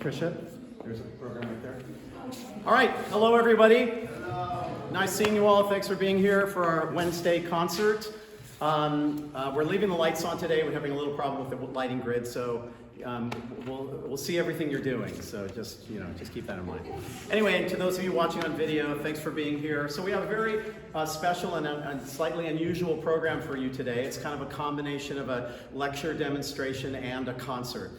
Krisha, there's a program right there. All right, hello everybody. Hello. Nice seeing you all. Thanks for being here for our Wednesday concert. We're leaving the lights on today. We're having a little problem with the lighting grid, so we'll see everything you're doing. So just keep that in mind. Anyway, and to those of you watching on video, thanks for being here. So we have a very special and a slightly unusual program for you today. It's kind of a combination of a lecture, demonstration, and a concert.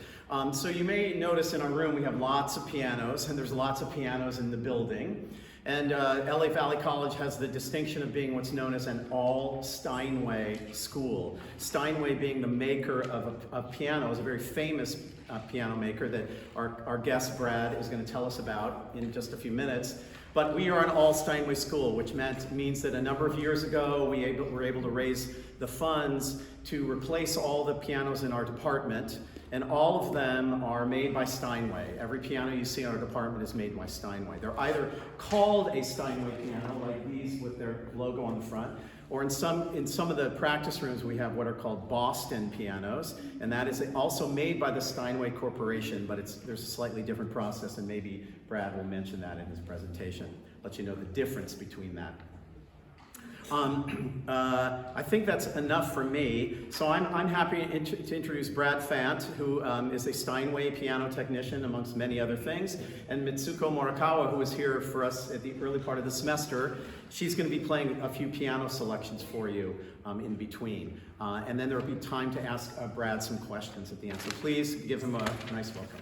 So you may notice in our room we have lots of pianos, and there's lots of pianos in the building. And LA Valley College has the distinction of being what's known as an all Steinway school. Steinway being the maker of pianos, a very famous piano maker that our guest Brad is going to tell us about in just a few minutes. But we are an all Steinway school, which means that a number of years ago we were able to raise the funds to replace all the pianos in our department. And all of them are made by Steinway. Every piano you see in our department is made by Steinway. They're either called a Steinway piano, like these with their logo on the front, or in some of the practice rooms we have what are called Boston pianos, and that is also made by the Steinway Corporation, but there's a slightly different process, and maybe Brad will mention that in his presentation, let you know the difference between that. I think that's enough for me. So I'm happy to introduce Brad Fant, who is a Steinway piano technician, amongst many other things, and Mitsuko Morikawa, who is here for us at the early part of the semester. She's going to be playing a few piano selections for you in between. And then there will be time to ask Brad some questions at the end. So please give him a nice welcome.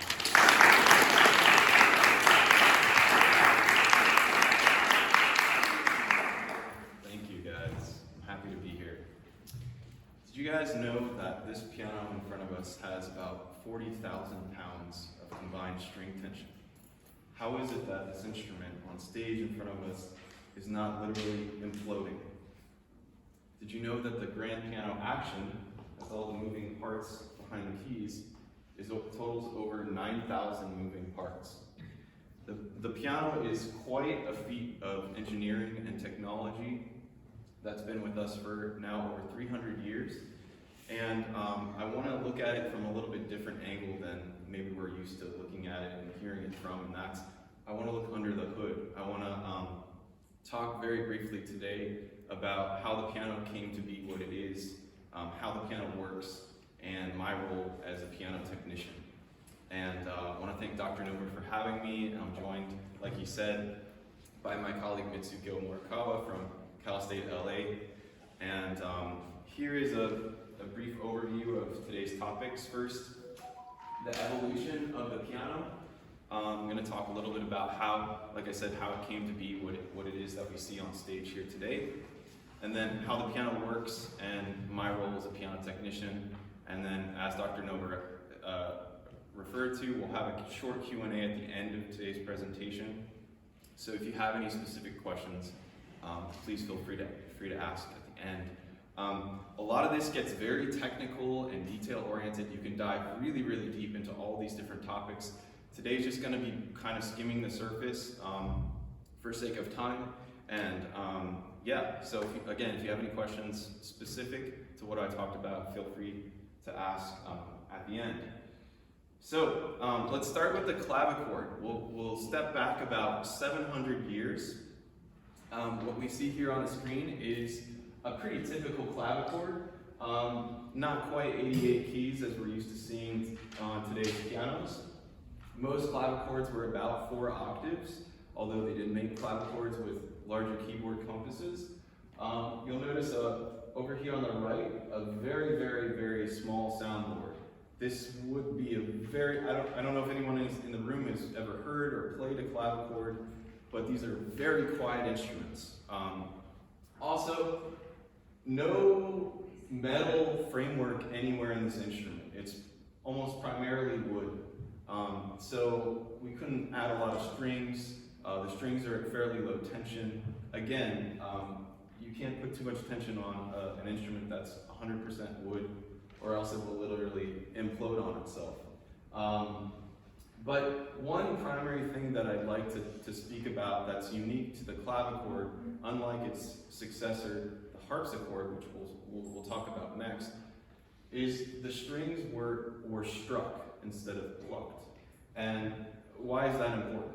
Did you guys know that this piano in front of us has about 40,000 pounds of combined string tension? How is it that this instrument on stage in front of us is not literally imploding? Did you know that the grand piano action, with all the moving parts behind the keys, totals over 9,000 moving parts? The piano is quite a feat of engineering and technology that's been with us for now over 300 years. And I want to look at it from a little bit different angle than maybe we're used to looking at it and hearing it from, and that's, I want to look under the hood. I want to talk very briefly today about how the piano came to be what it is, how the piano works, and my role as a piano technician. And I want to thank Dr. Nober for having me, and I'm joined, like he said, by my colleague Mitsuko Morikawa from Cal State LA, and here is a brief overview of today's topics. First, the evolution of the piano. I'm going to talk a little bit about how, like I said, how it came to be what it is that we see on stage here today, and then how the piano works and my role as a piano technician, and then as Dr. Nober referred to, we'll have a short Q&A at the end of today's presentation. So if you have any specific questions, please feel free to ask at the end. A lot of this gets very technical and detail-oriented. You can dive really, really deep into all these different topics. Today's just going to be kind of skimming the surface for sake of time. And yeah, so if you have any questions specific to what I talked about, feel free to ask at the end. So let's start with the clavichord. We'll step back about 700 years. What we see here on the screen is a pretty typical clavichord, not quite 88 keys as we're used to seeing on today's pianos. Most clavichords were about 4 octaves, although they did make clavichords with larger keyboard compasses. You'll notice over here on the right, a very, very, very small soundboard. This would be I don't know if anyone in the room has ever heard or played a clavichord, but these are very quiet instruments. Also, no metal framework anywhere in this instrument. It's almost primarily wood. So we couldn't add a lot of strings. The strings are at fairly low tension. Again, you can't put too much tension on an instrument that's 100% wood, or else it will literally implode on itself. But one primary thing that I'd like to speak about that's unique to the clavichord, unlike its successor, the harpsichord, which we'll talk about next, is the strings were struck instead of plucked. And why is that important?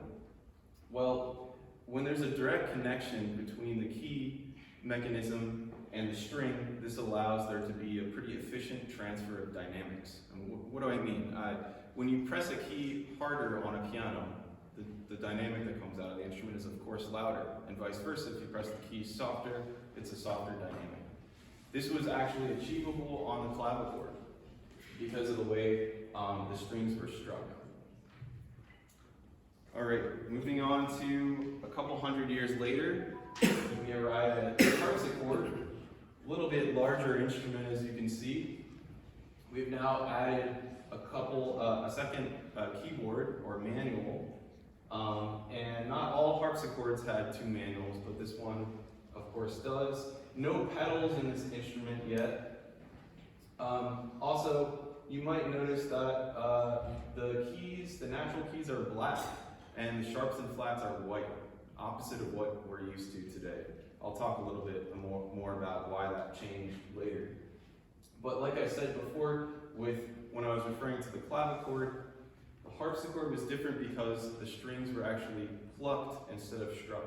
Well, when there's a direct connection between the key mechanism and the string, this allows there to be a pretty efficient transfer of dynamics. And what do I mean? When you press a key harder on a piano, the dynamic that comes out of the instrument is of course louder, and vice versa. If you press the key softer, it's a softer dynamic. This was actually achievable on the clavichord because of the way the strings were struck. All right, moving on to a couple hundred years later, we arrive at the harpsichord, a little bit larger instrument as you can see. We've now added a second keyboard or manual, and not all harpsichords had two manuals, but this one of course does. No pedals in this instrument yet. Also, you might notice that the natural keys are black, and the sharps and flats are white, opposite of what we're used to today. I'll talk a little bit more about why that changed later. But like I said before, when I was referring to the clavichord, the harpsichord was different because the strings were actually plucked instead of struck.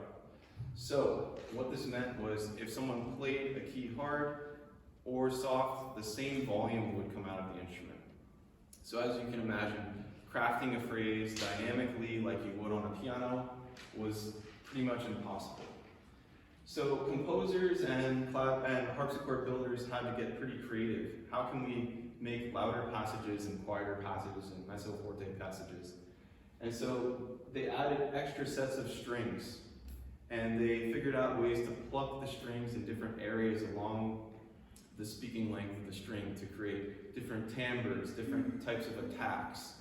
So what this meant was if someone played a key hard or soft, the same volume would come out of the instrument. So as you can imagine, crafting a phrase dynamically like you would on a piano was pretty much impossible. So composers and harpsichord builders had to get pretty creative. How can we make louder passages and quieter passages and mezzo forte passages? And so they added extra sets of strings, and they figured out ways to pluck the strings in different areas along the speaking length of the string to create different timbres, different types of attacks.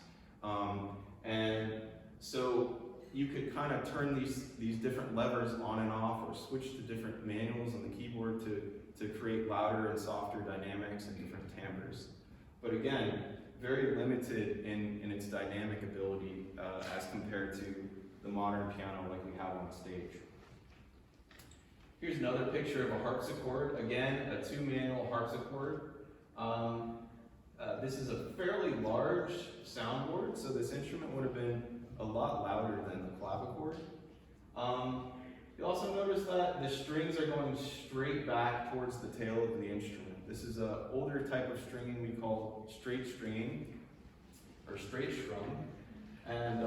And so you could kind of turn these different levers on and off, or switch to different manuals on the keyboard to create louder and softer dynamics and different timbres. But again, very limited in its dynamic ability as compared to the modern piano like we have on the stage. Here's another picture of a harpsichord. Again, a two-manual harpsichord. This is a fairly large soundboard, so this instrument would have been a lot louder than the clavichord. You also notice that the strings are going straight back towards the tail of the instrument. This is an older type of stringing we call straight stringing, or straight strum. And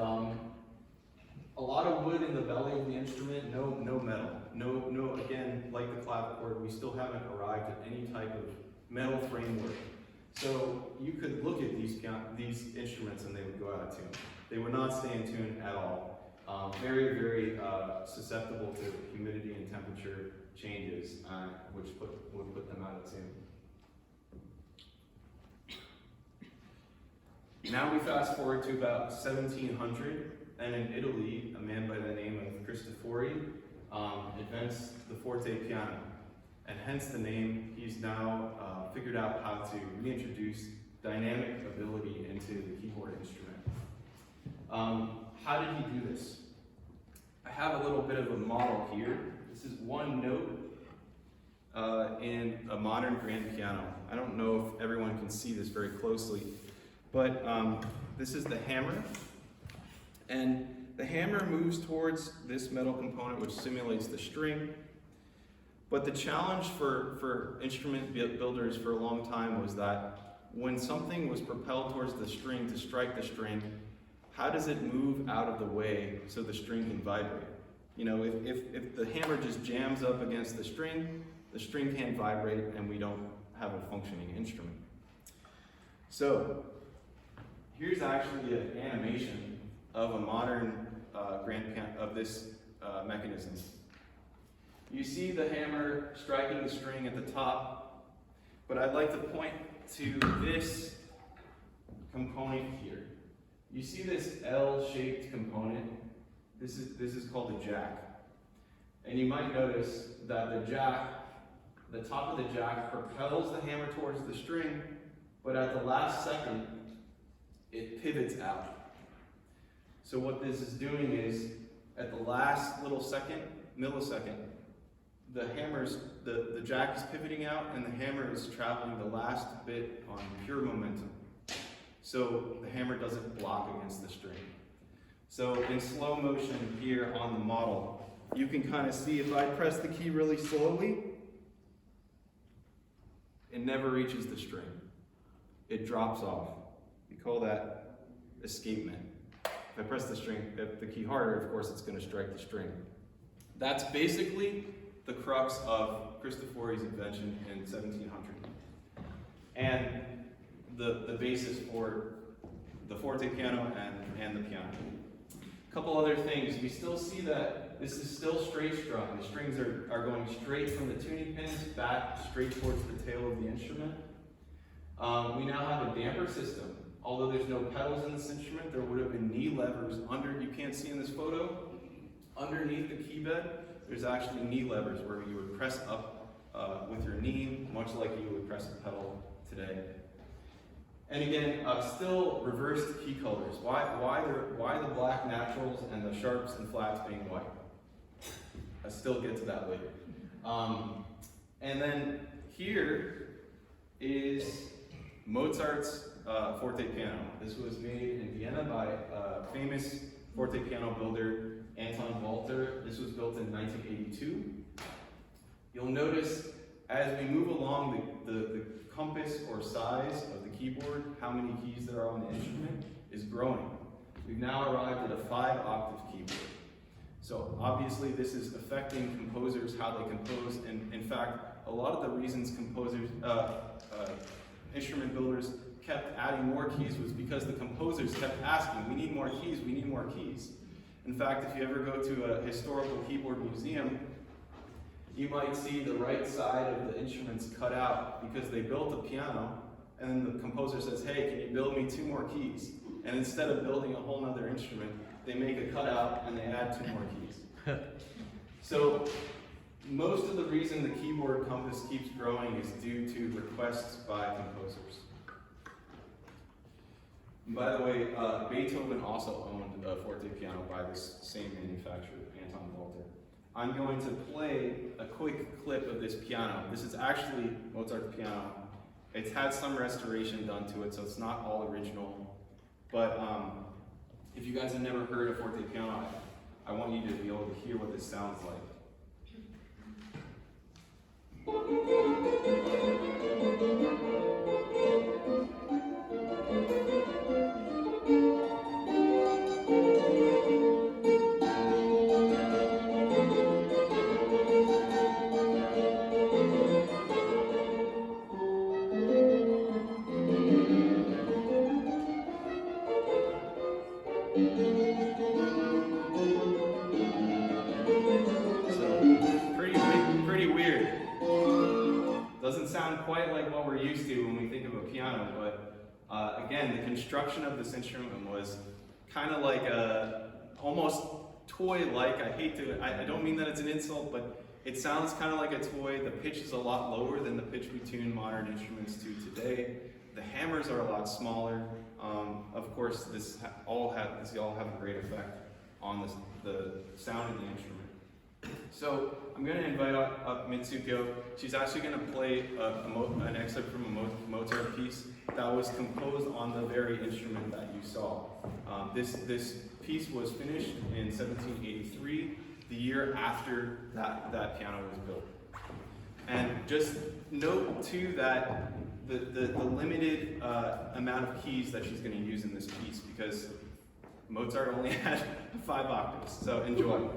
a lot of wood in the belly of the instrument, no metal. No, again, like the clavichord, we still haven't arrived at any type of metal framework. So you could look at these instruments and they would go out of tune. They would not stay in tune at all. Very, very susceptible to humidity and temperature changes, which would put them out of tune. Now we fast forward to about 1700, and in Italy, a man by the name of Cristofori invents the forte piano. And hence the name. He's now figured out how to reintroduce dynamic ability into the keyboard instrument. How did he do this? I have a little bit of a model here. This is one note in a modern grand piano. I don't know if everyone can see this very closely, but this is the hammer. And the hammer moves towards this metal component which simulates the string. But the challenge for instrument builders for a long time was that when something was propelled towards the string to strike the string, how does it move out of the way so the string can vibrate? You know, if the hammer just jams up against the string can't vibrate and we don't have a functioning instrument. So here's actually an animation of a modern grand piano of this mechanism. You see the hammer striking the string at the top, but I'd like to point to this component here. You see this L-shaped component? This is called a jack. And you might notice that the top of the jack propels the hammer towards the string, but at the last second, it pivots out. So what this is doing is, at the last little millisecond, the jack is pivoting out and the hammer is traveling the last bit on pure momentum. so the hammer doesn't block against the string. So in slow motion here on the model, you can kind of see if I press the key really slowly, it never reaches the string. It drops off. We call that escapement. If I press the key harder, of course it's going to strike the string. That's basically the crux of Cristofori's invention in 1700. And the basis for the forte piano and the piano. A couple other things. We still see that this is still straight strung. The strings are going straight from the tuning pins back straight towards the tail of the instrument. We now have a damper system. Although there's no pedals in this instrument, there would have been knee levers under, you can't see in this photo, underneath the key bed, there's actually knee levers where you would press up with your knee, much like you would press a pedal today. And again, still reversed key colors. Why the black naturals and the sharps and flats being white? I'll still get to that later. And then here is Mozart's forte piano. This was made in Vienna by famous forte piano builder Anton Walter. This was built in 1982. You'll notice as we move along the compass or size of the keyboard, how many keys there are on the instrument, is growing. We've now arrived at a 5-octave keyboard. So obviously this is affecting composers, how they compose, and in fact, a lot of the reasons composers, instrument builders kept adding more keys was because the composers kept asking, we need more keys, we need more keys. In fact, if you ever go to a historical keyboard museum, you might see the right side of the instruments cut out because they built a piano and then the composer says, hey, can you build me 2 more keys? And instead of building a whole other instrument, they make a cutout and they add 2 more keys. So most of the reason the keyboard compass keeps growing is due to requests by composers. And by the way, Beethoven also owned a forte piano by this same manufacturer, Anton Walter. I'm going to play a quick clip of this piano. This is actually Mozart's piano. It's had some restoration done to it, so it's not all original. But if you guys have never heard a forte piano, I want you to be able to hear what this sounds like. Doesn't sound quite like what we're used to when we think of a piano, but again, the construction of this instrument was kind of like almost toy-like. I don't mean that it's an insult, but it sounds kind of like a toy. The pitch is a lot lower than the pitch we tune modern instruments to today. The hammers are a lot smaller. Of course, these all have a great effect on the sound of the instrument. So I'm going to invite up Mitsuko. She's actually going to play an excerpt from a Mozart piece that was composed on the very instrument that you saw. This piece was finished in 1783, the year after that piano was built. And just note too that the limited amount of keys that she's going to use in this piece, because Mozart only had 5 octaves. So enjoy.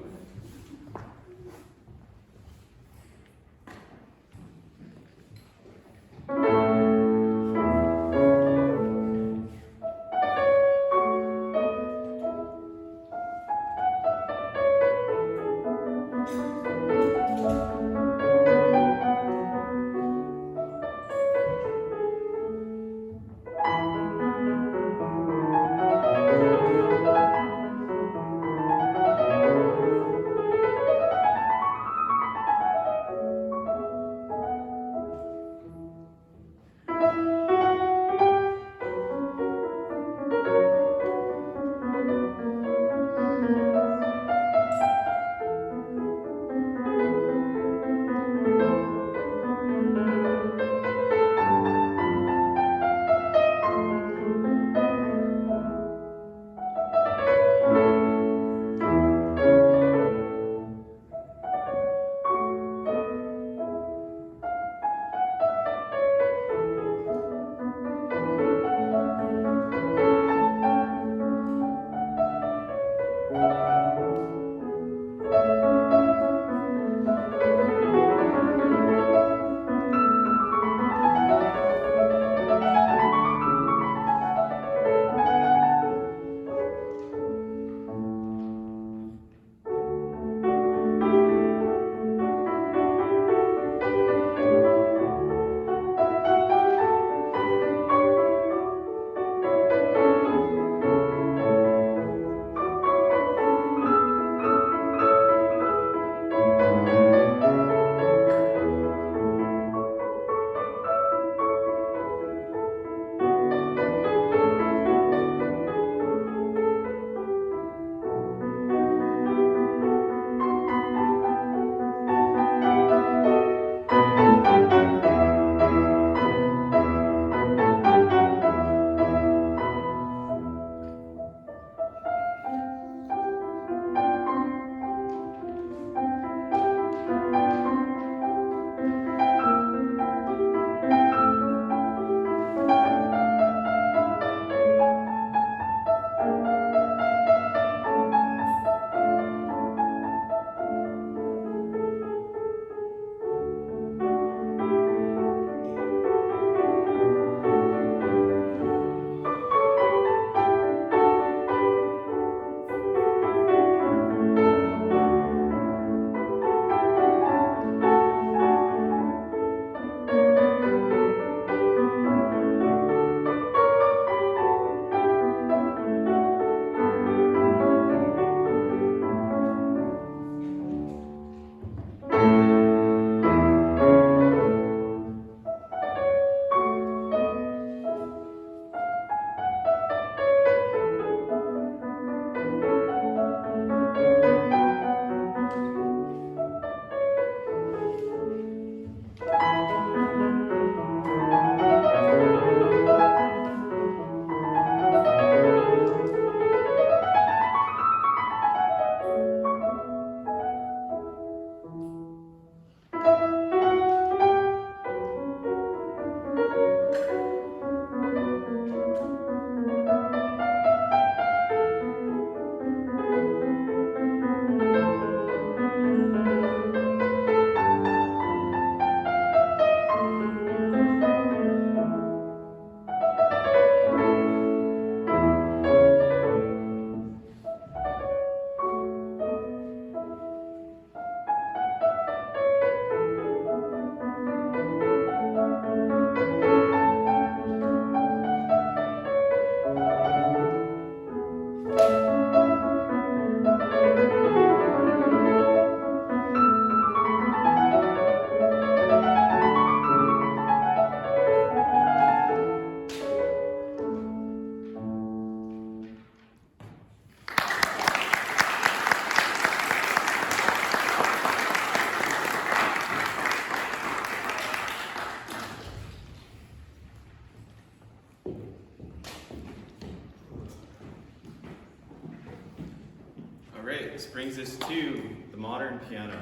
great. This brings us to the modern piano.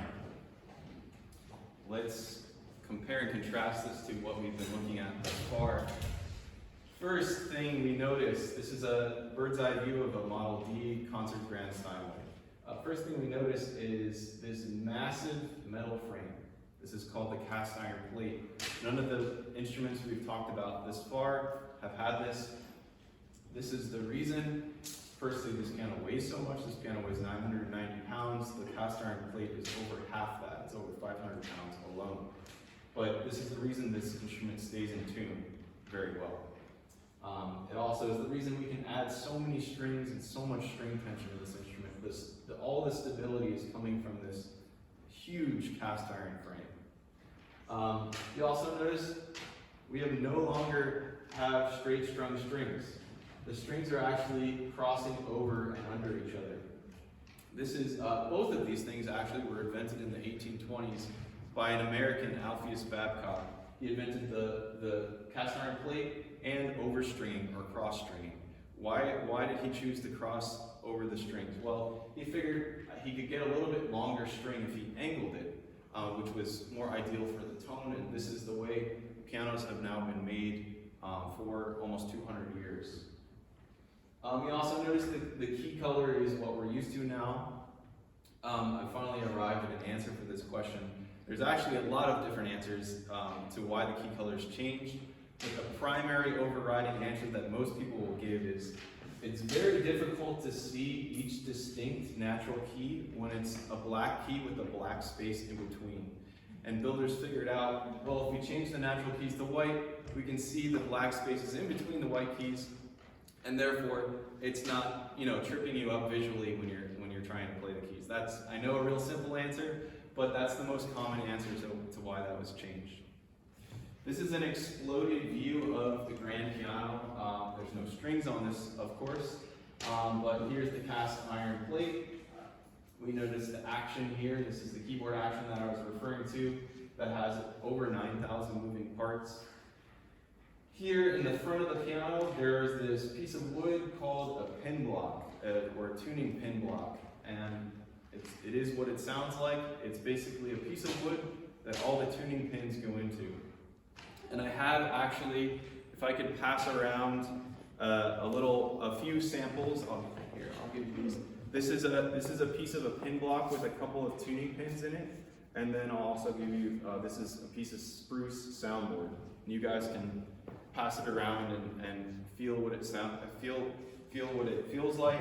Let's compare and contrast this to what we've been looking at thus far. First thing we notice, this is a bird's eye view of a Model D Concert Grand Steinway. First thing we notice is this massive metal frame. This is called the cast iron plate. None of the instruments we've talked about this far have had this. This is the reason. Firstly, this piano weighs so much. This piano weighs 990 pounds. The cast iron plate is over half that. It's over 500 pounds alone. But this is the reason this instrument stays in tune very well. It also is the reason we can add so many strings and so much string tension to this instrument. All the stability is coming from this huge cast iron frame. You also notice we have no longer have straight strung strings. The strings are actually crossing over and under each other. This is, both of these things actually were invented in the 1820s by an American, Alpheus Babcock. He invented the cast iron plate and overstringing or cross stringing. Why did he choose to cross over the strings? Well, he figured he could get a little bit longer string if he angled it, which was more ideal for the tone, and this is the way pianos have now been made for almost 200 years. We also notice that the key color is what we're used to now. I finally arrived at an answer for this question. There's actually a lot of different answers to why the key colors changed, but the primary overriding answer that most people will give is it's very difficult to see each distinct natural key when it's a black key with a black space in between. And builders figured out, well, if we change the natural keys to white, we can see the black spaces in between the white keys, and therefore it's not, tripping you up visually when you're trying to play the keys. That's, I know, a real simple answer, but that's the most common answer to why that was changed. This is an exploded view of the grand piano. There's no strings on this, of course, but here's the cast iron plate. We notice the action here. This is the keyboard action that I was referring to that has over 9,000 moving parts. Here in the front of the piano, there's this piece of wood called a pin block, or a tuning pin block, and it is what it sounds like. It's basically a piece of wood that all the tuning pins go into. And I have actually, if I could pass around a few samples. I'll give you these. This is a piece of a pin block with a couple of tuning pins in it, and then I'll also give you this is a piece of spruce soundboard. And you guys can pass it around and feel what it feel what it feels like.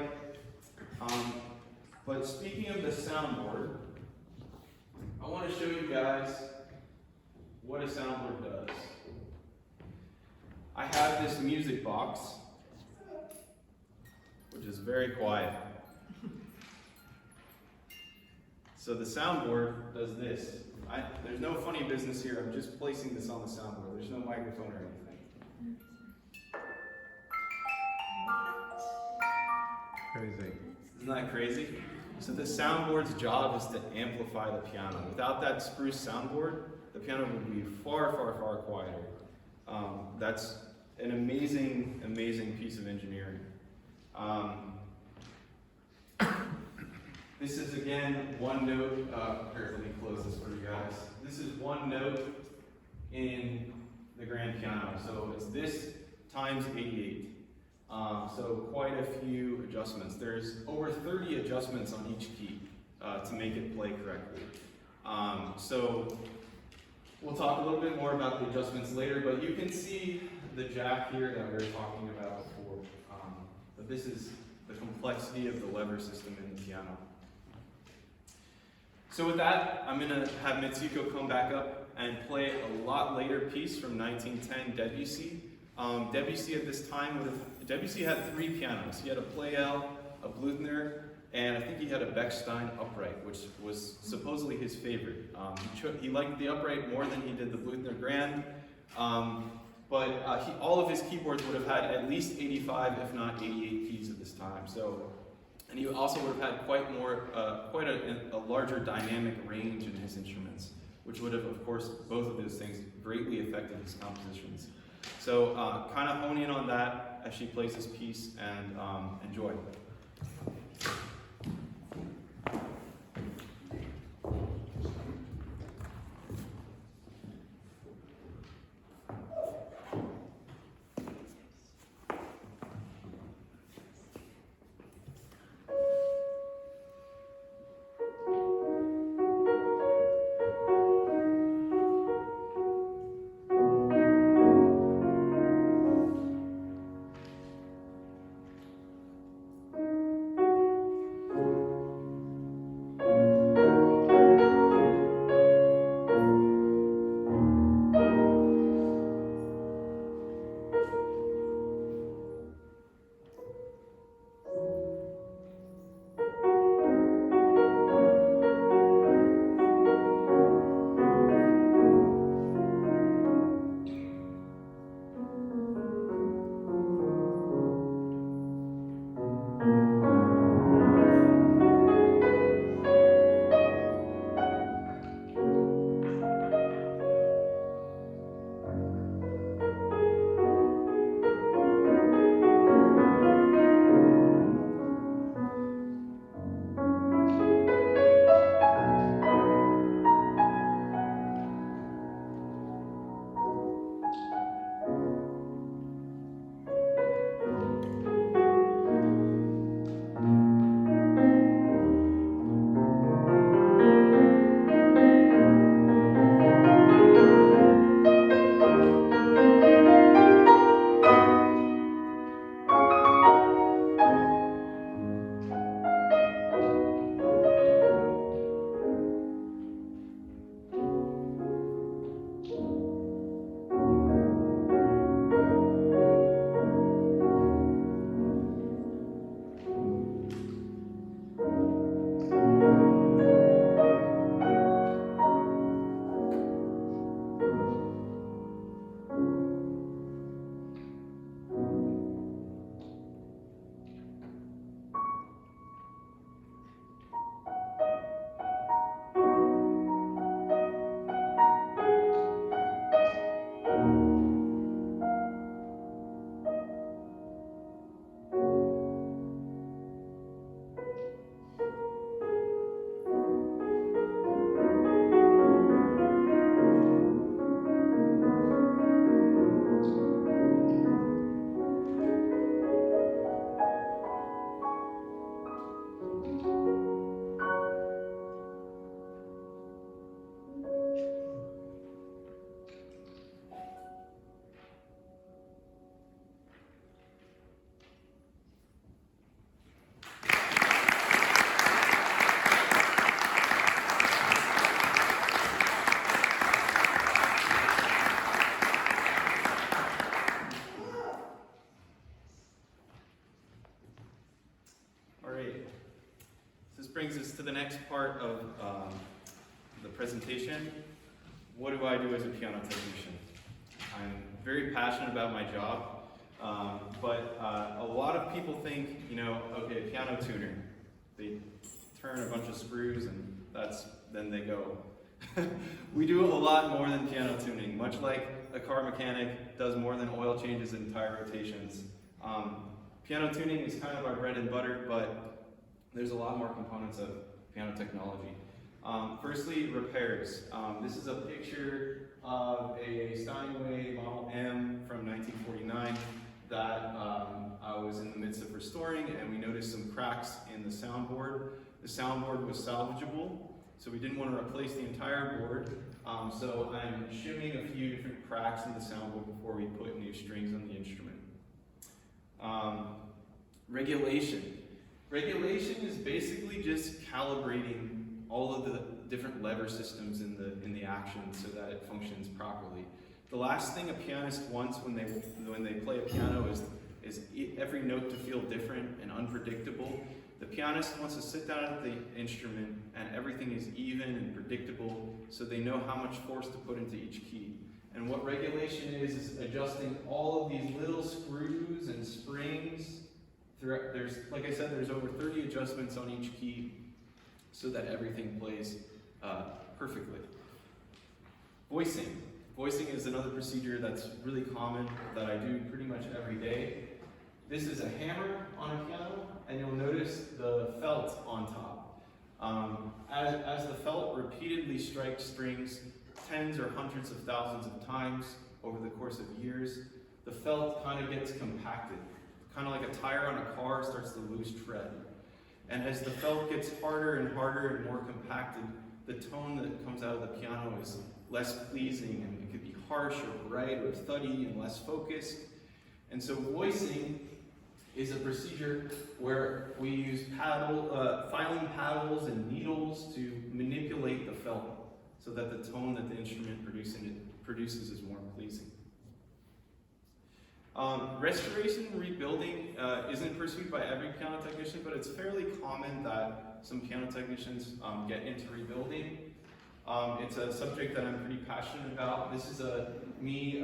But speaking of the soundboard, I want to show you guys what a soundboard does. I have this music box, which is very quiet. So the soundboard does this. There's no funny business here. I'm just placing this on the soundboard. There's no microphone or anything. Crazy. Isn't that crazy? So the soundboard's job is to amplify the piano. Without that spruce soundboard, the piano would be far, far, far quieter. That's an amazing, amazing piece of engineering. This is again one note. Here, let me close this for you guys. This is one note in the grand piano. So it's this times 88. So quite a few adjustments. There's over 30 adjustments on each key to make it play correctly. So we'll talk a little bit more about the adjustments later, but you can see the jack here that we were talking about before. But this is the complexity of the lever system in the piano. So with that, I'm gonna have Mitsuko come back up and play a lot later piece from 1910 Debussy. Debussy at this time Debussy had 3 pianos. He had a Pleyel, a Blüthner, and I think he had a Bechstein upright, which was supposedly his favorite. He liked the upright more than he did the Blüthner Grand, but all of his keyboards would have had at least 85, if not 88 keys at this time. And he also would have had quite a larger dynamic range in his instruments, which would have, of course, both of those things greatly affected his compositions. So kind of hone in on that as she plays this piece and enjoy. brings us to the next part of the presentation. What do I do as a piano technician? I'm very passionate about my job, but a lot of people think, you know, okay, piano tuner, they turn a bunch of screws and then they go. We do a lot more than piano tuning, much like a car mechanic does more than oil changes and tire rotations. Piano tuning is kind of our bread and butter, but there's a lot more components of piano technology. Firstly, repairs. This is a picture of a Steinway Model M from 1949 that I was in the midst of restoring, and we noticed some cracks in the soundboard. The soundboard was salvageable, so we didn't want to replace the entire board. So I'm shimming a few different cracks in the soundboard before we put new strings on the instrument. Regulation. Regulation is basically just calibrating all of the different lever systems in the action so that it functions properly. The last thing a pianist wants when they play a piano is every note to feel different and unpredictable. The pianist wants to sit down at the instrument and everything is even and predictable so they know how much force to put into each key. And what regulation is adjusting all of these little screws and springs. Like I said, there's over 30 adjustments on each key so that everything plays perfectly. Voicing. Voicing is another procedure that's really common that I do pretty much every day. This is a hammer on a piano, and you'll notice the felt on top. As the felt repeatedly strikes strings tens or hundreds of thousands of times over the course of years, the felt kind of gets compacted. Kind of like a tire on a car starts to lose tread. And as the felt gets harder and harder and more compacted, the tone that comes out of the piano is less pleasing, and it could be harsh or bright or thuddy and less focused. And so voicing is a procedure where we use filing paddles and needles to manipulate the felt so that the tone that the instrument produces is more pleasing. Restoration and rebuilding isn't pursued by every piano technician, but it's fairly common that some piano technicians get into rebuilding. It's a subject that I'm pretty passionate about. This is me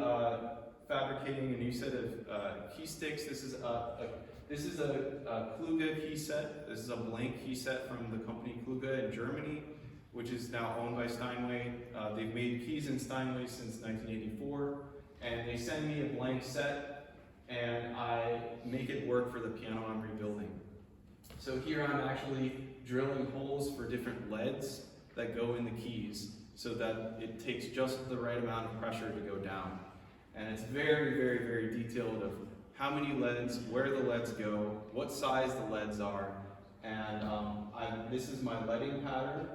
fabricating a new set of key sticks. This is a Kluge key set. This is a blank key set from the company Kluge in Germany, which is now owned by Steinway. They've made keys in Steinway since 1984, and they send me a blank set, and I make it work for the piano I'm rebuilding. So here I'm actually drilling holes for different leads that go in the keys so that it takes just the right amount of pressure to go down. And it's very, very, very detailed of how many leads, where the leads go, what size the leads are, and this is my leading pattern.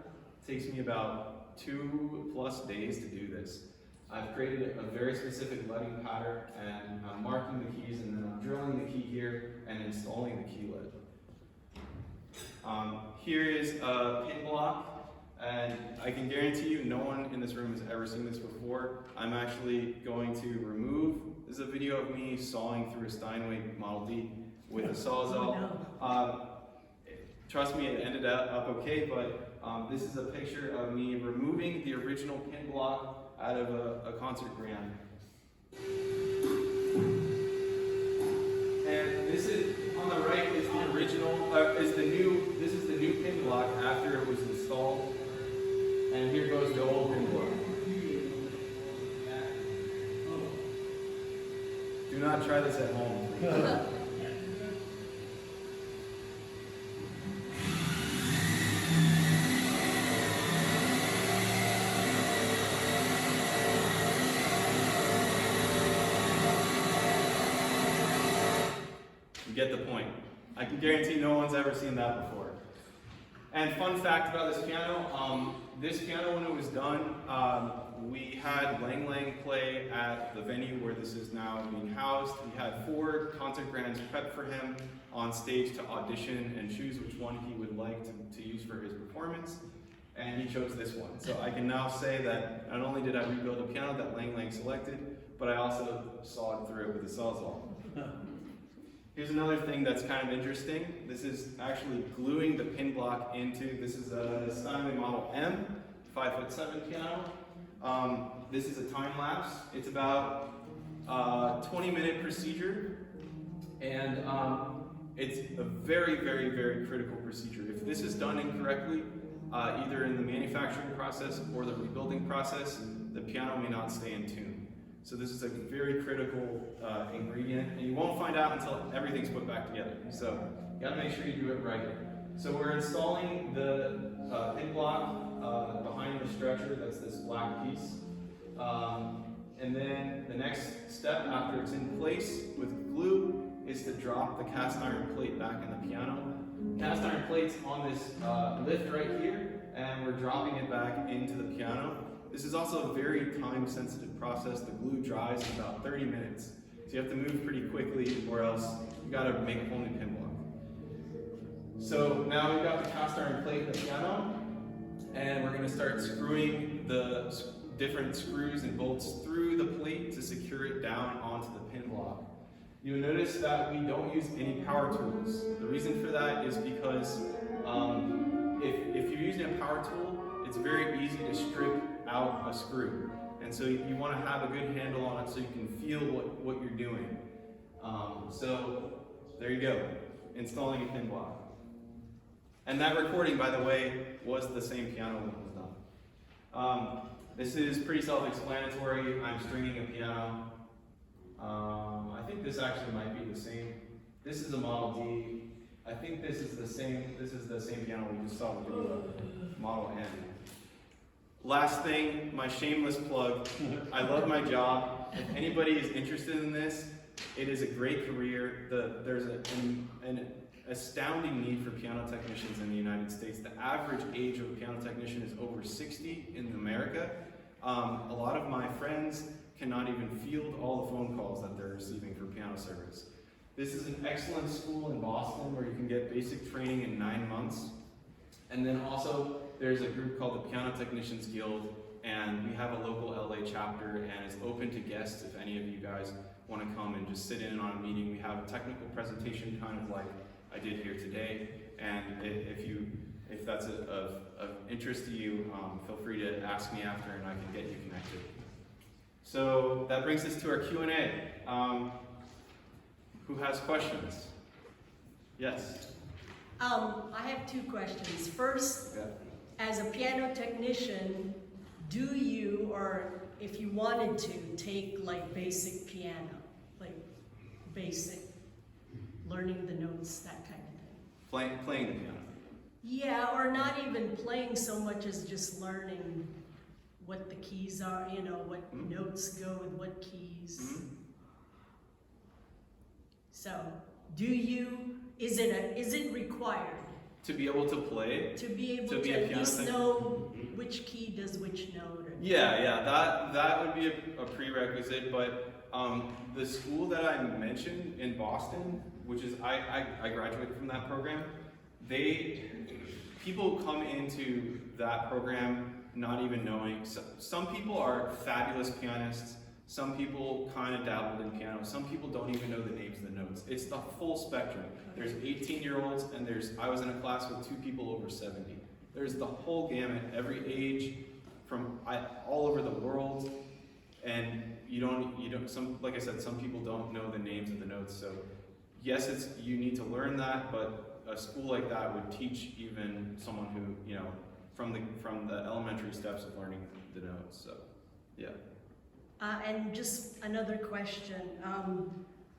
It takes me about 2+ days to do this. I've created a very specific leading pattern, and I'm marking the keys, and then I'm drilling the key here and installing the key lead. Here is a pin block, and I can guarantee you no one in this room has ever seen this before. I'm actually going to remove, this is a video of me sawing through a Steinway Model D with a Sawzall. Trust me, it ended up okay, but this is a picture of me removing the original pin block out of a concert grand. And this is, on the right is the original, this is the new pin block after it was installed. And here goes the old pin block. Do not try this at home. Get the point. I can guarantee no one's ever seen that before. And fun fact about this piano, when it was done, we had Lang Lang play at the venue where this is now being housed. We had 4 concert grands prepped for him on stage to audition and choose which one he would like to use for his performance, and he chose this one. So I can now say that not only did I rebuild a piano that Lang Lang selected, but I also sawed through it with a Sawzall. Here's another thing that's kind of interesting. This is actually gluing the pin block into, this is a Steinway Model M, 5'7" piano. This is a time lapse. It's about a 20-minute procedure, and it's a very, very, very critical procedure. If this is done incorrectly, either in the manufacturing process or the rebuilding process, the piano may not stay in tune. So this is a very critical ingredient, and you won't find out until everything's put back together. So you gotta make sure you do it right. So we're installing the pin block behind the stretcher. That's this black piece. And then the next step after it's in place with glue is to drop the cast iron plate back in the piano. Cast iron plate's on this lift right here, and we're dropping it back into the piano. This is also a very time-sensitive process. The glue dries in about 30 minutes. So you have to move pretty quickly, or else you gotta make a whole new pin block. So now we've got the cast iron plate in the piano, and we're gonna start screwing the different screws and bolts through the plate to secure it down onto the pin block. You'll notice that we don't use any power tools. The reason for that is because if you're using a power tool, it's very easy to strip out a screw. And so you want to have a good handle on it so you can feel what you're doing. So there you go, installing a pin block. And that recording, by the way, was the same piano when it was done. This is pretty self-explanatory. I'm stringing a piano. I think this actually might be the same. This is a Model D. I think this is the same piano we just saw with the Model N. Last thing, my shameless plug. I love my job. If anybody is interested in this, it is a great career. There's an astounding need for piano technicians in the United States. The average age of a piano technician is over 60 in America. A lot of my friends cannot even field all the phone calls that they're receiving for piano service. This is an excellent school in Boston where you can get basic training in 9 months. And then also, there's a group called the Piano Technicians Guild, and we have a local LA chapter, and it's open to guests if any of you guys want to come and just sit in on a meeting. We have a technical presentation kind of like I did here today, and if that's of interest to you, feel free to ask me after and I can get you connected. So that brings us to our Q&A. Who has questions? Yes? I have 2 questions. First, as a piano technician, do you, or if you wanted to, take like basic piano, like basic, learning the notes, that kind of thing? Playing the piano. Yeah, or not even playing so much as just learning what the keys are, you know, what notes go with what keys. So, do you, is it required? To be able to play? To be able to at least know which key does which note? Or Yeah, that would be a prerequisite, but the school that I mentioned in Boston, which is, I graduated from that program, people come into that program not even knowing. Some people are fabulous pianists, some people kind of dabbled in piano, some people don't even know the names of the notes. It's the full spectrum. There's 18-year-olds, and I was in a class with 2 people over 70. There's the whole gamut, every age, from all over the world, and like I said, some people don't know the names of the notes. So yes, you need to learn that, but a school like that would teach even someone who, you know, from the elementary steps of learning the notes. So yeah. And just another question.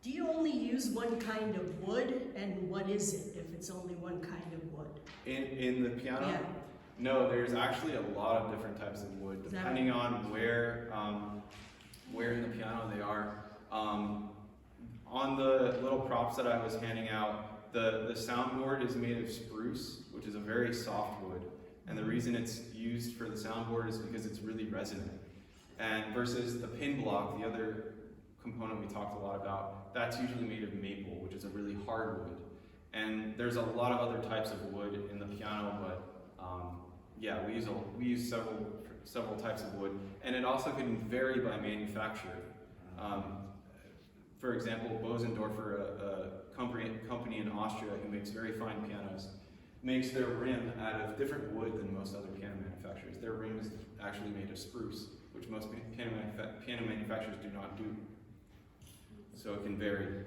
Do you only use one kind of wood, and what is it if it's only one kind of wood? In the piano? Yeah. No, there's actually a lot of different types of wood, depending on where in the piano they are. On the little props that I was handing out, the soundboard is made of spruce, which is a very soft wood. And the reason it's used for the soundboard is because it's really resonant. And versus the pin block, the other component we talked a lot about, that's usually made of maple, which is a really hard wood. And there's a lot of other types of wood in the piano, but yeah, we use several types of wood, and it also can vary by manufacturer. For example, Bosendorfer, a company in Austria who makes very fine pianos, makes their rim out of different wood than most other piano manufacturers. Their rim is actually made of spruce, which most piano manufacturers do not do. So it can vary.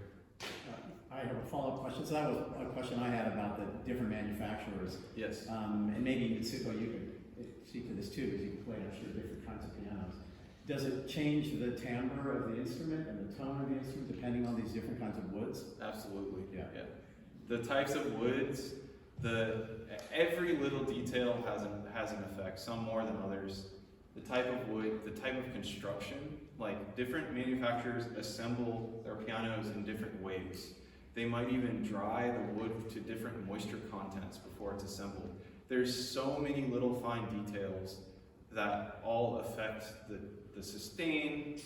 I have a follow-up question. So that was a question I had about the different manufacturers. Yes. And maybe Mitsuko, you could speak to this too, because you played, I'm sure, different kinds of pianos. Does it change the timbre of the instrument and the tone of the instrument depending on these different kinds of woods? Absolutely. Yeah. The types of woods, every little detail has an effect. Some more than others. The type of wood, the type of construction. Like different manufacturers assemble their pianos in different ways. They might even dry the wood to different moisture contents before it's assembled. There's so many little fine details that all affect the sustain,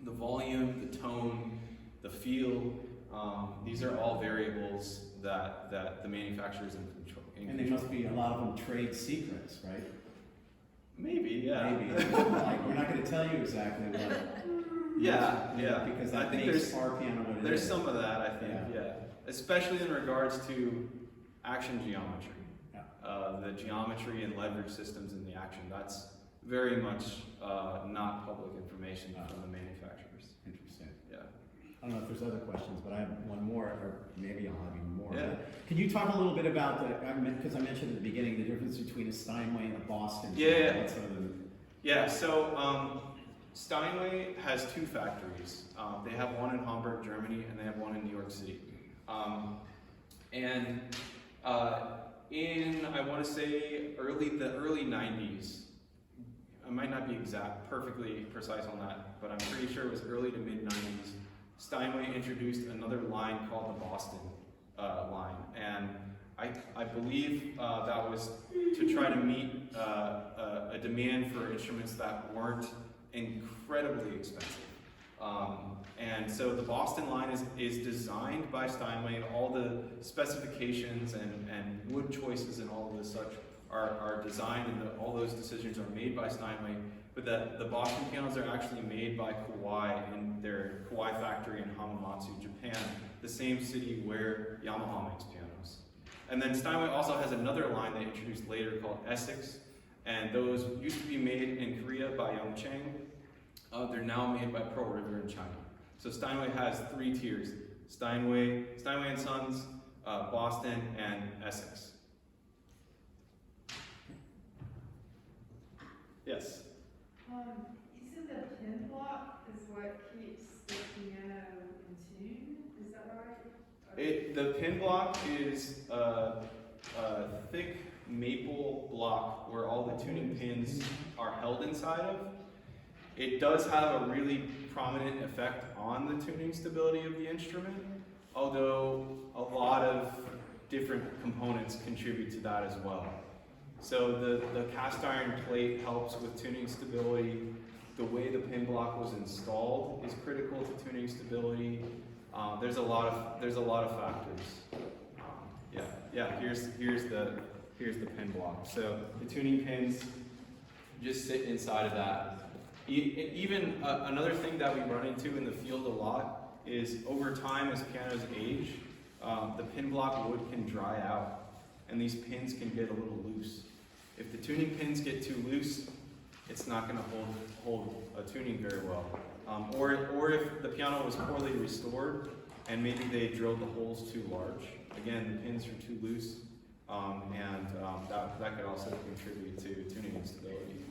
the volume, the tone, the feel. These are all variables that the manufacturers in control. And there must be a lot of them trade secrets, right? Maybe, yeah. Maybe. Like, we're not going to tell you exactly what. Yeah. Because I that think makes our piano what it is. there's some of that, I think, yeah. Especially in regards to action geometry. Yeah. The geometry and leverage systems in the action, that's very much not public information from the manufacturers. Interesting. Yeah. I don't know if there's other questions, but I have one more, or maybe I'll have even more. Yeah. Can you talk a little bit about because I mentioned at the beginning the difference between a Steinway and a Boston? Yeah. Yeah, so Steinway has two factories. They have one in Hamburg, Germany, and they have one in New York City. In, I want to say, the early 90s, I might not be perfectly precise on that, but I'm pretty sure it was early to mid 90s, Steinway introduced another line called the Boston line. And I believe that was to try to meet a demand for instruments that weren't incredibly expensive. And so the Boston line is designed by Steinway. All the specifications and wood choices and all of this such are designed, and all those decisions are made by Steinway. But the Boston pianos are actually made by Kawai in their Kawai factory in Hamamatsu, Japan, the same city where Yamaha makes pianos. And then Steinway also has another line they introduced later called Essex, and those used to be made in Korea by Yongchang. They're now made by Pearl River in China. So Steinway has three tiers: Steinway and Sons, Boston, and Essex. Yes. You said the pin block is what keeps the piano in tune. Is that right? The pin block is a thick maple block where all the tuning pins are held inside of. It does have a really prominent effect on the tuning stability of the instrument, although a lot of different components contribute to that as well. So the cast iron plate helps with tuning stability. The way the pin block was installed is critical to tuning stability. There's a lot of factors. Here's the pin block. So the tuning pins just sit inside of that. Even another thing that we run into in the field a lot is over time, as pianos age, the pin block wood can dry out, and these pins can get a little loose. If the tuning pins get too loose, it's not going to hold a tuning very well. Or if the piano was poorly restored and maybe they drilled the holes too large, again, the pins are too loose, and that could also contribute to tuning instability.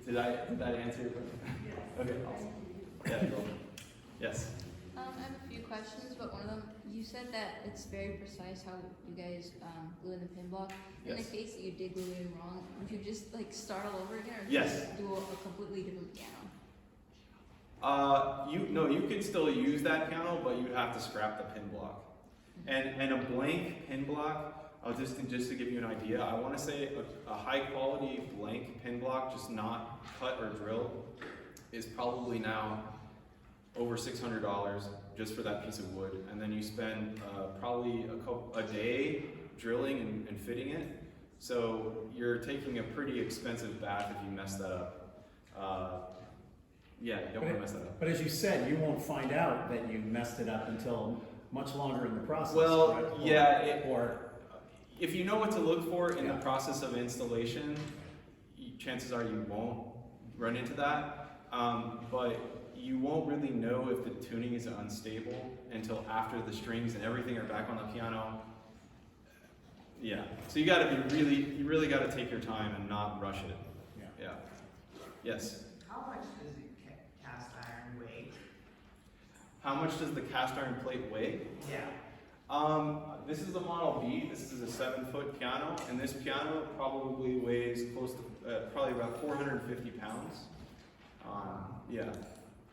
Did I answer your question? Okay, awesome. Yeah, cool. Yes. I have a few questions, but one of them, you said that it's very precise how you guys glue in the pin block. In Yes. the case that you did glue in wrong, would you just start all over again, or Yes. just do a completely different piano? You could still use that piano, but you have to scrap the pin block. And a blank pin block, just to give you an idea, I want to say a high quality blank pin block, just not cut or drilled, is probably now over $600 just for that piece of wood. And then you spend probably a day drilling and fitting it. So you're taking a pretty expensive bath if you mess that up. Yeah, you don't want to mess that up. But as you said, you won't find out that you messed it up until much longer in the process. Well, correct? yeah, Or if you know what to look for in the process of installation, chances are you won't run into that. But you won't really know if the tuning is unstable until after the strings and everything are back on the piano. Yeah, so you really got to take your time and not rush it. Yeah. Yes. How much does the cast iron weigh? How much does the cast iron plate weigh? Yeah. This is the Model B. This is a 7-foot piano, and this piano probably weighs close to probably about 450 pounds. Yeah.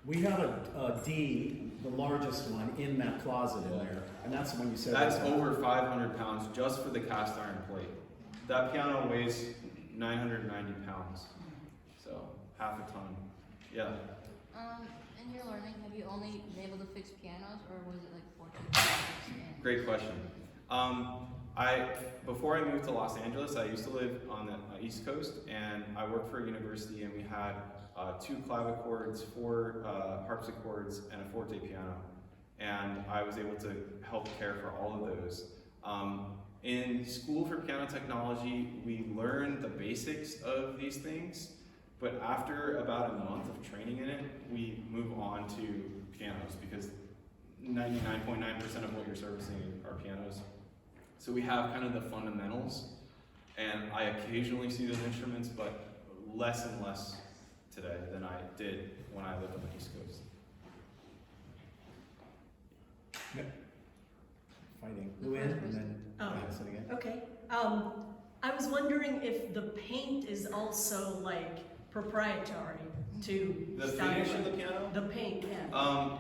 we have a D, the largest one, in that closet in there, and that's the one you said. That's over 500 pounds just for the cast iron plate. That piano weighs 990 pounds, so half a ton. Yeah. In your learning, have you only been able to fix pianos, or was it like forte? Great question. Before I moved to Los Angeles, I used to live on the East Coast, and I worked for a university, and we had 2 clavichords, 4 harpsichords, and a forte piano. And I was able to help care for all of those. In school for piano technology, we learn the basics of these things, but after about a month of training in it, we move on to pianos because 99.9% of what you're servicing are pianos. So we have kind of the fundamentals, and I occasionally see those instruments, but less and less today than I did when I lived on the East Coast. Fighting Luann, and then ask it again. Okay. I was wondering if the paint is also like proprietary to The Steinway. finish of the piano? The paint, yeah.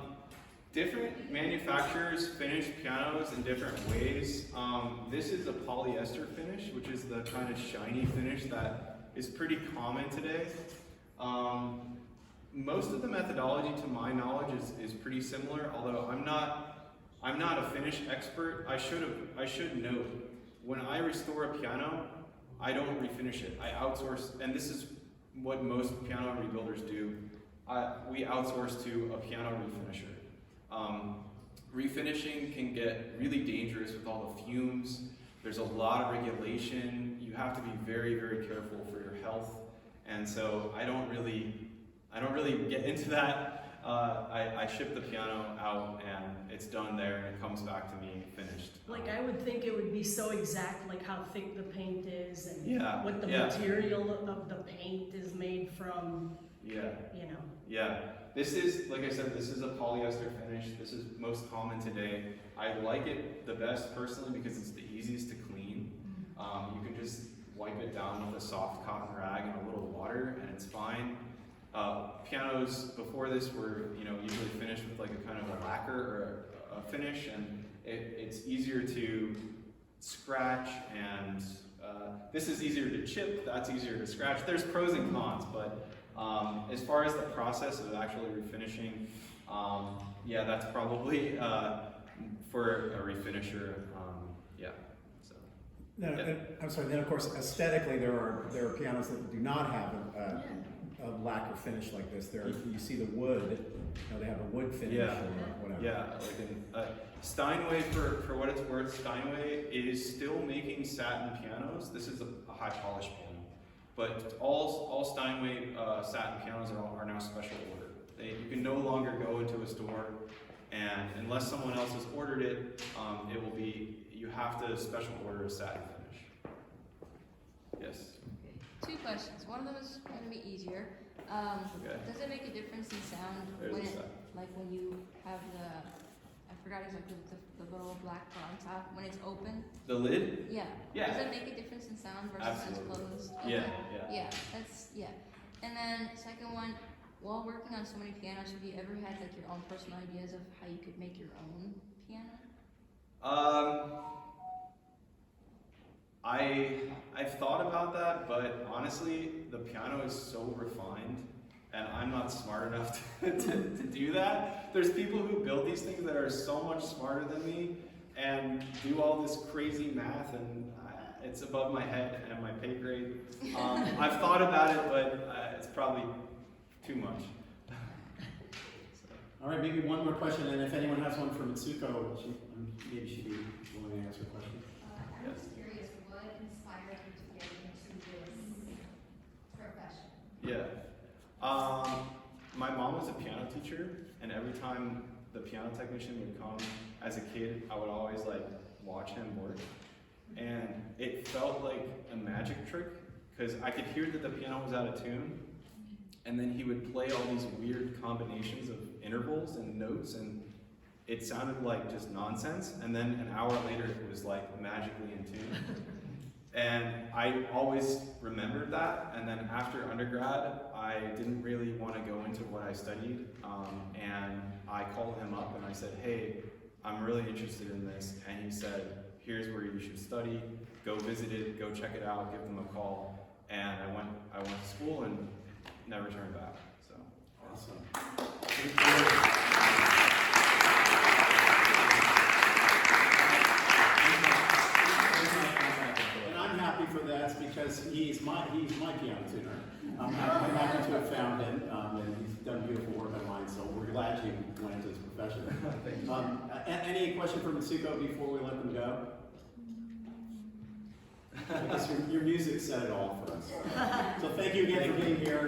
Different manufacturers finish pianos in different ways. This is a polyester finish, which is the kind of shiny finish that is pretty common today. Most of the methodology, to my knowledge, is pretty similar. Although I'm not a finish expert. I should note, when I restore a piano, I don't refinish it. I outsource, and this is what most piano rebuilders do. We outsource to a piano refinisher. Refinishing can get really dangerous with all the fumes. There's a lot of regulation. You have to be very, very careful for your health. And so I don't really get into that. I ship the piano out and it's done there and it comes back to me finished. Like I would think it would be so exact, like how thick the paint is and what the yeah. material of the paint is made from. Yeah. You know. Yeah. This is, like I said, this is a polyester finish. This is most common today. I like it the best personally because it's the easiest to clean. You can just wipe it down with a soft cotton rag and a little water and it's fine. Pianos before this were, usually finished with like a kind of a lacquer or a finish, and it's easier to scratch, and this is easier to chip, that's easier to scratch. There's pros and cons, but as far as the process of actually refinishing, yeah, that's probably for a refinisher, yeah. So. No, Yeah. I'm sorry. Then, of course, aesthetically, there are pianos that do not have a lacquer finish like this. You see the wood. They have a wood finish or whatever. Yeah, like Steinway, for what it's worth, Steinway is still making satin pianos. This is a high polish piano, but all Steinway satin pianos are now special order. You can no longer go into a store, and unless someone else has ordered it, you have to special order a satin finish. Yes. Okay. 2 questions. One of them is going to be easier. Okay. Does it make a difference in sound when you have I forgot exactly the little black bar on top, when it's open? The lid? Yeah. Yeah. Does it make a difference in sound versus when it's closed? Yeah, Yeah, And then second one, while working on so many pianos, have you ever had like your own personal ideas of how you could make your own piano? I've thought about that, but honestly, the piano is so refined, and I'm not smart enough to do that. There's people who build these things that are so much smarter than me, and do all this crazy math, and it's above my head and my pay grade. I've thought about it, but it's probably too much. All right, maybe one more question, and if anyone has one for Mitsuko, maybe she'd be willing to answer a question. I'm just curious, what inspired you to get into this profession? Yeah. My mom was a piano teacher, and every time the piano technician would come as a kid, I would always like watch him work. And it felt like a magic trick, because I could hear that the piano was out of tune, and then he would play all these weird combinations of intervals and notes, and it sounded like just nonsense, and then an hour later it was like magically in tune. And I always remembered that, and then after undergrad, I didn't really want to go into what I studied, and I called him up and I said, hey, I'm really interested in this, and he said, here's where you should study, go visit it, go check it out, give them a call, and I went to school and never turned back, so. Awesome. And I'm happy for that because he's my piano tuner. I'm happy to have found him, and he's done beautiful work on mine, so we're glad you went into this profession. Any question for Mitsuko before we let them go? I guess your music said it all for us. So thank you again for being here.